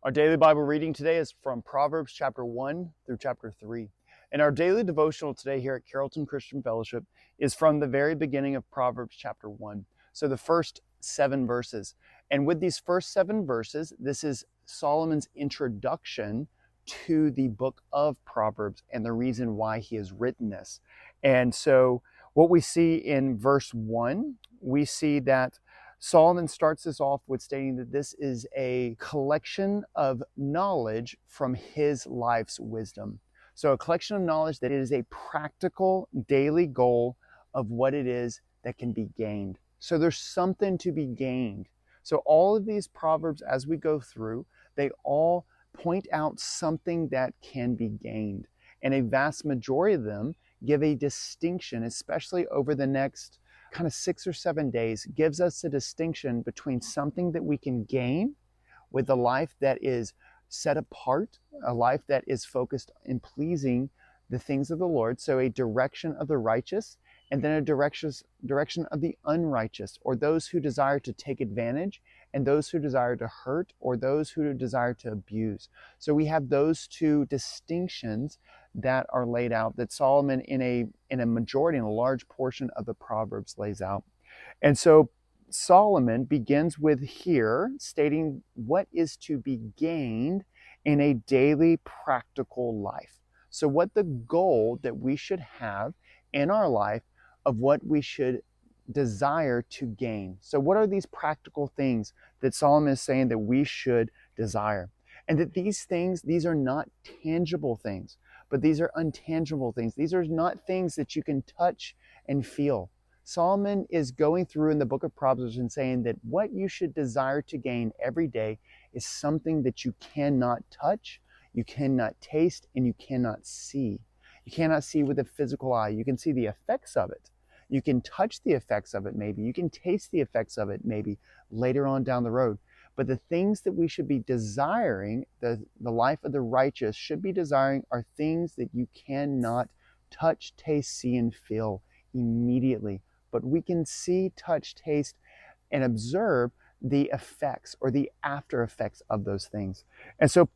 Our daily Bible reading today is from Proverbs chapter 1 through chapter 3. And our daily devotional today here at Carrollton Christian Fellowship is from the very beginning of Proverbs chapter 1. So the first 7 verses. And with these first 7 verses, this is Solomon's introduction to the book of Proverbs and the reason why he has written this. And so what we see in verse 1, we see that Solomon starts this off with stating that this is a collection of knowledge from his life's wisdom. So, a collection of knowledge that is a practical daily goal of what it is that can be gained. So, there's something to be gained. So, all of these proverbs, as we go through, they all point out something that can be gained. And a vast majority of them give a distinction, especially over the next kind of 6 or 7 days, gives us a distinction between something that we can gain with a life that is set apart, a life that is focused in pleasing the things of the Lord. So a direction of the righteous, and then a direction of the unrighteous, or those who desire to take advantage, and those who desire to hurt, or those who desire to abuse. So we have those two distinctions that are laid out that Solomon in a majority, in a large portion of the Proverbs lays out. And so Solomon begins with here stating what is to be gained in a daily practical life. So what the goal that we should have in our life of what we should desire to gain. So what are these practical things that Solomon is saying that we should desire? And that these things, these are not tangible things, but these are untangible things. These are not things that you can touch and feel. Solomon is going through in the book of Proverbs and saying that what you should desire to gain every day is something that you cannot touch, you cannot taste, and you cannot see. You cannot see with a physical eye. You can see the effects of it. You can touch the effects of it maybe. You can taste the effects of it maybe later on down the road. But the things that we should be desiring, the life of the righteous should be desiring, are things that you cannot touch, taste, see, and feel immediately. But we can see, touch, taste, and observe the effects or the after effects of those things. And so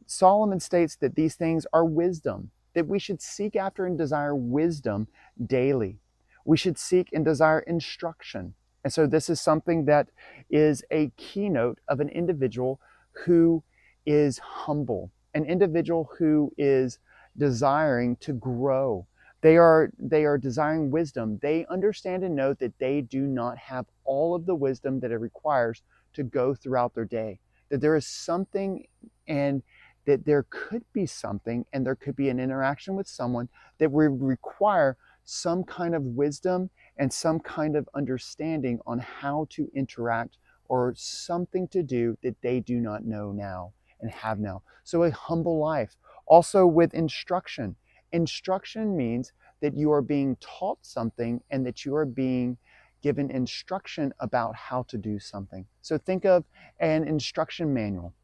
Solomon states that these things are wisdom, that we should seek after and desire wisdom daily. We should seek and desire instruction. And so this is something that is a keynote of an individual who is humble, an individual who is desiring to grow. They are desiring wisdom. They understand and know that they do not have all of the wisdom that it requires to go throughout their day. That there is something, and that there could be something, and there could be an interaction with someone that would require some kind of wisdom and some kind of understanding on how to interact, or something to do that they do not know now and have now. So a humble life. Also with instruction. Instruction means that you are being taught something and that you are being given instruction about how to do something. So think of an instruction manual.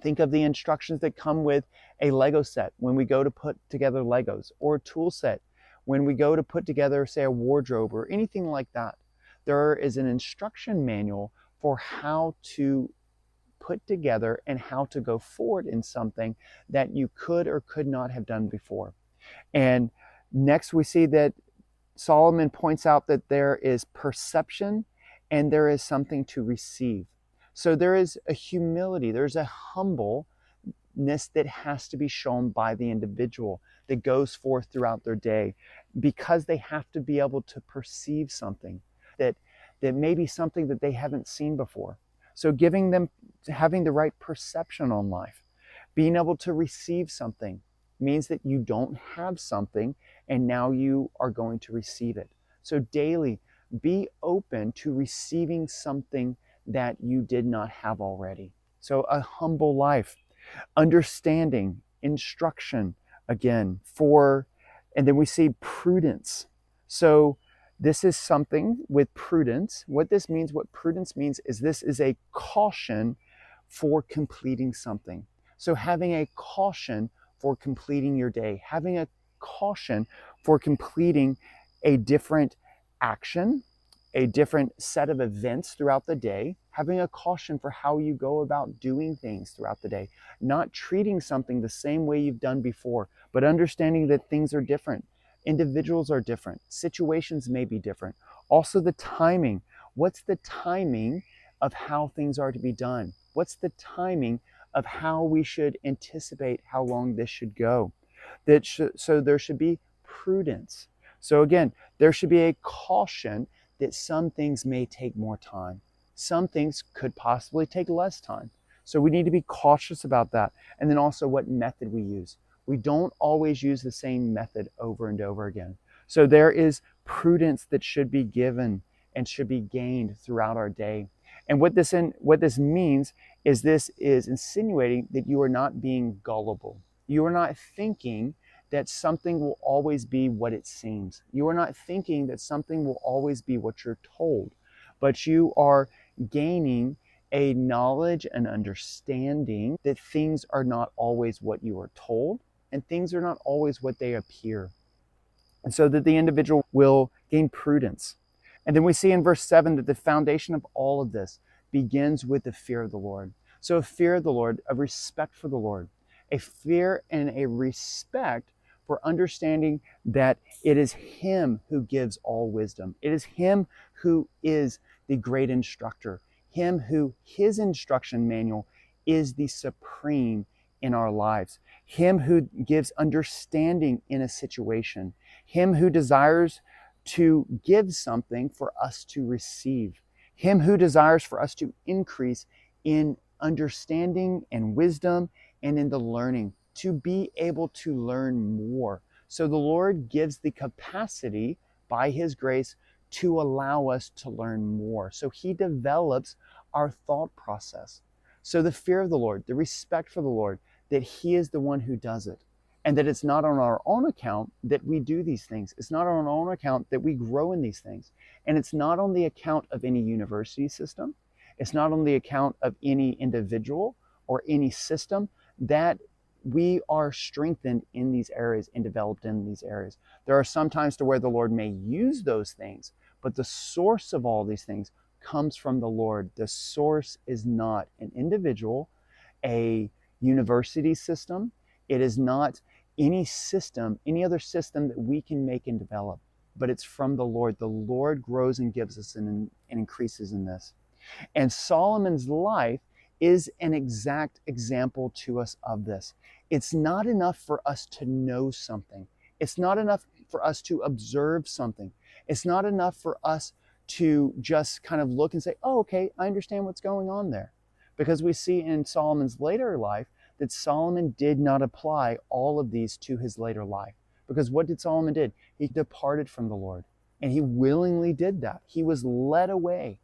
Think of the instructions that come with a Lego set when we go to put together Legos, or a tool set when we go to put together, say, a wardrobe or anything like that. There is an instruction manual for how to put together and how to go forward in something that you could or could not have done before. And next we see that Solomon points out that there is perception and there is something to receive. So there is a humility, there's a humbleness that has to be shown by the individual that goes forth throughout their day, because they have to be able to perceive something that may be something that they haven't seen before. So having the right perception on life, being able to receive something means that you don't have something and now you are going to receive it. So daily, be open to receiving something that you did not have already. So a humble life, understanding, instruction, again, and then we see prudence. So this is something with prudence. What prudence means is this is a caution for completing something. So having a caution for completing your day, having a caution for completing a different action, a different set of events throughout the day, having a caution for how you go about doing things throughout the day, not treating something the same way you've done before, but understanding that things are different. Individuals are different. Situations may be different. Also, the timing. What's the timing of how things are to be done? What's the timing of how we should anticipate how long this should go? So there should be prudence. So again, there should be a caution that some things may take more time. Some things could possibly take less time. So we need to be cautious about that. And then also what method we use. We don't always use the same method over and over again. So there is prudence that should be given and should be gained throughout our day. And what this means is this is insinuating that you are not being gullible. You are not thinking that something will always be what it seems. You are not thinking that something will always be what you're told, but you are gaining a knowledge and understanding that things are not always what you are told, and things are not always what they appear. And so that the individual will gain prudence. And then we see in verse 7 that the foundation of all of this begins with the fear of the Lord. So a fear of the Lord, a respect for the Lord, a fear and a respect for understanding that it is Him who gives all wisdom. It is Him who is the great instructor, Him who His instruction manual is the supreme in our lives, Him who gives understanding in a situation, Him who desires to give something for us to receive, Him who desires for us to increase in understanding and wisdom and in the learning, to be able to learn more. So the Lord gives the capacity by His grace to allow us to learn more. So He develops our thought process. So the fear of the Lord, the respect for the Lord, that He is the one who does it. And that it's not on our own account that we do these things. It's not on our own account that we grow in these things. And it's not on the account of any university system. It's not on the account of any individual or any system that we are strengthened in these areas and developed in these areas. There are some times to where the Lord may use those things, but the source of all these things comes from the Lord. The source is not an individual, a university system. It is not any system, any other system that we can make and develop, but it's from the Lord. The Lord grows and gives us and increases in this. And Solomon's life is an exact example to us of this. It's not enough for us to know something. It's not enough for us to observe something. It's not enough for us to just kind of look and say, oh, okay, I understand what's going on there. Because we see in Solomon's later life that Solomon did not apply all of these to his later life. Because what did Solomon did? He departed from the Lord. And he willingly did that. He was led away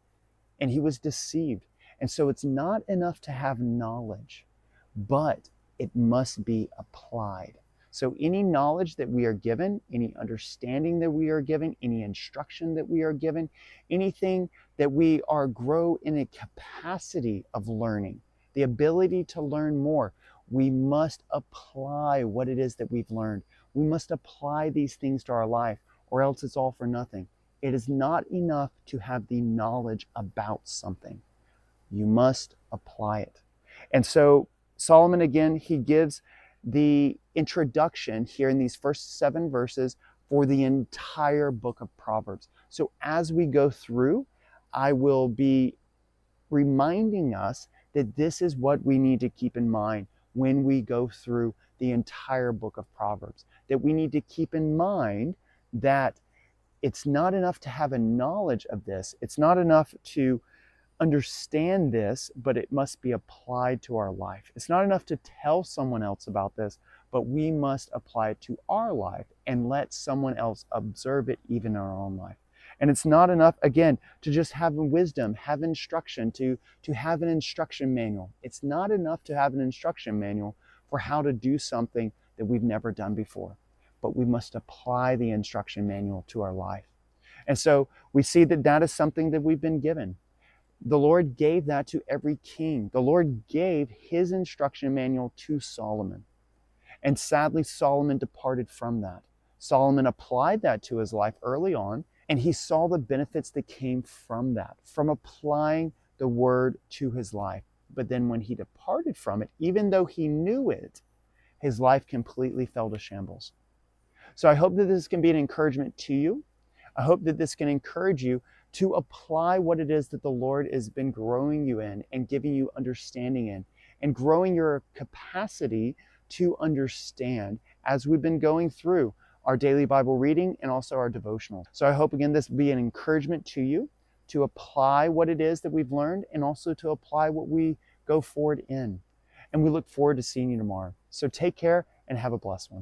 and he was deceived. And so it's not enough to have knowledge, but it must be applied. So any knowledge that we are given, any understanding that we are given, any instruction that we are given, anything that we are grow in a capacity of learning, the ability to learn more, we must apply what it is that we've learned. We must apply these things to our life, or else it's all for nothing. It is not enough to have the knowledge about something. You must apply it. And so Solomon, again, he gives the introduction here in these first 7 verses for the entire book of Proverbs. So as we go through, I will be reminding us that this is what we need to keep in mind when we go through the entire book of Proverbs. That we need to keep in mind that it's not enough to have a knowledge of this. It's not enough to understand this, but it must be applied to our life. It's not enough to tell someone else about this, but we must apply it to our life and let someone else observe it even in our own life. And it's not enough, again, to just have wisdom, have instruction, to have an instruction manual. It's not enough to have an instruction manual for how to do something that we've never done before, but we must apply the instruction manual to our life. And so we see that that is something that we've been given. The Lord gave that to every king. The Lord gave His instruction manual to Solomon. And sadly, Solomon departed from that. Solomon applied that to his life early on, and he saw the benefits that came from that, from applying the word to his life. But then when he departed from it, even though he knew it, his life completely fell to shambles. So I hope that this can be an encouragement to you. I hope that this can encourage you to apply what it is that the Lord has been growing you in and giving you understanding in, and growing your capacity to understand as we've been going through our daily Bible reading and also our devotional. So I hope, again, this will be an encouragement to you to apply what it is that we've learned and also to apply what we go forward in. And we look forward to seeing you tomorrow. So take care and have a blessed one.